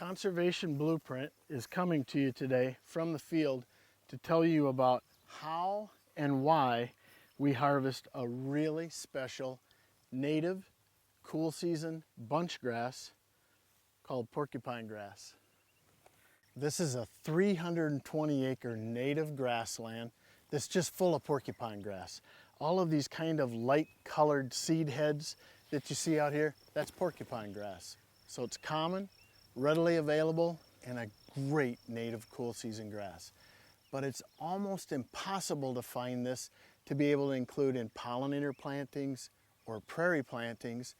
Conservation Blueprint is coming to you today from the field to tell you about how and why we harvest a really special native cool season bunch grass called porcupine grass. This is a 320 acre native grassland that's just full of porcupine grass. All of these kind of light colored seed heads that you see out here, that's porcupine grass. So it's common, readily available, and a great native cool season grass. But it's almost impossible to find this to be able to include in pollinator plantings or prairie plantings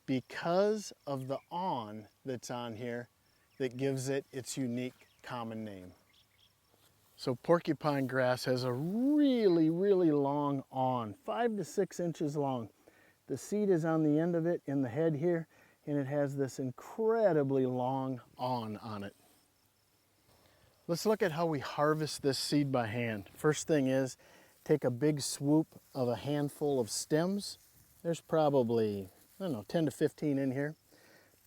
because of the awn that's on here that gives it its unique common name. So porcupine grass has a really long awn, 5 to 6 inches long. The seed is on the end of it in the head here, and it has this incredibly long awn on it. Let's look at how we harvest this seed by hand. First thing is, take a big swoop of a handful of stems. There's probably, I don't know, 10 to 15 in here.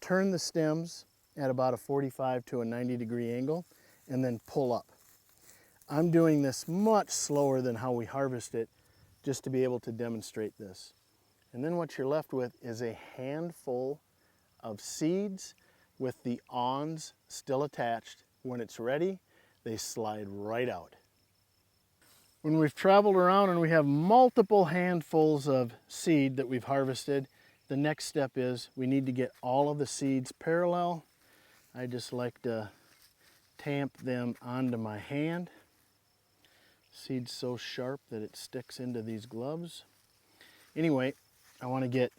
Turn the stems at about a 45 to a 90 degree angle, and then pull up. I'm doing this much slower than how we harvest it, just to be able to demonstrate this. And then what you're left with is a handful of seeds with the awns still attached. When it's ready, they slide right out. When we've traveled around and we have multiple handfuls of seed that we've harvested, the next step is we need to get all of the seeds parallel. I just like to tamp them onto my hand. Seed's so sharp that it sticks into these gloves. Anyway, I want to get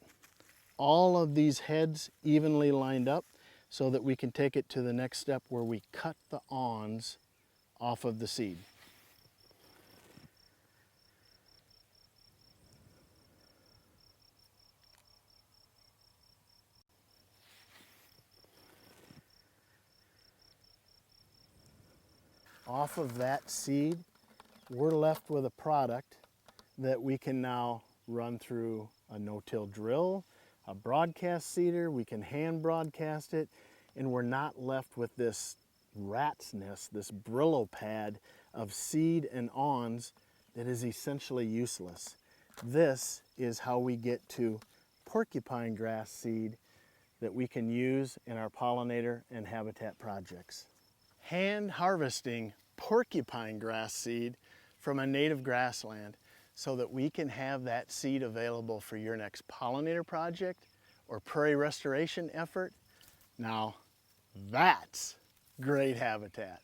all of these heads evenly lined up so that we can take it to the next step where we cut the awns off of the seed. Off of that seed, we're left with a product that we can now run through a no-till drill, a broadcast seeder. We can hand broadcast it, and we're not left with this rat's nest, this Brillo pad of seed and awns that is essentially useless. This is how we get to porcupine grass seed that we can use in our pollinator and habitat projects. Hand harvesting porcupine grass seed from a native grassland so that we can have that seed available for your next pollinator project or prairie restoration effort. Now, that's great habitat.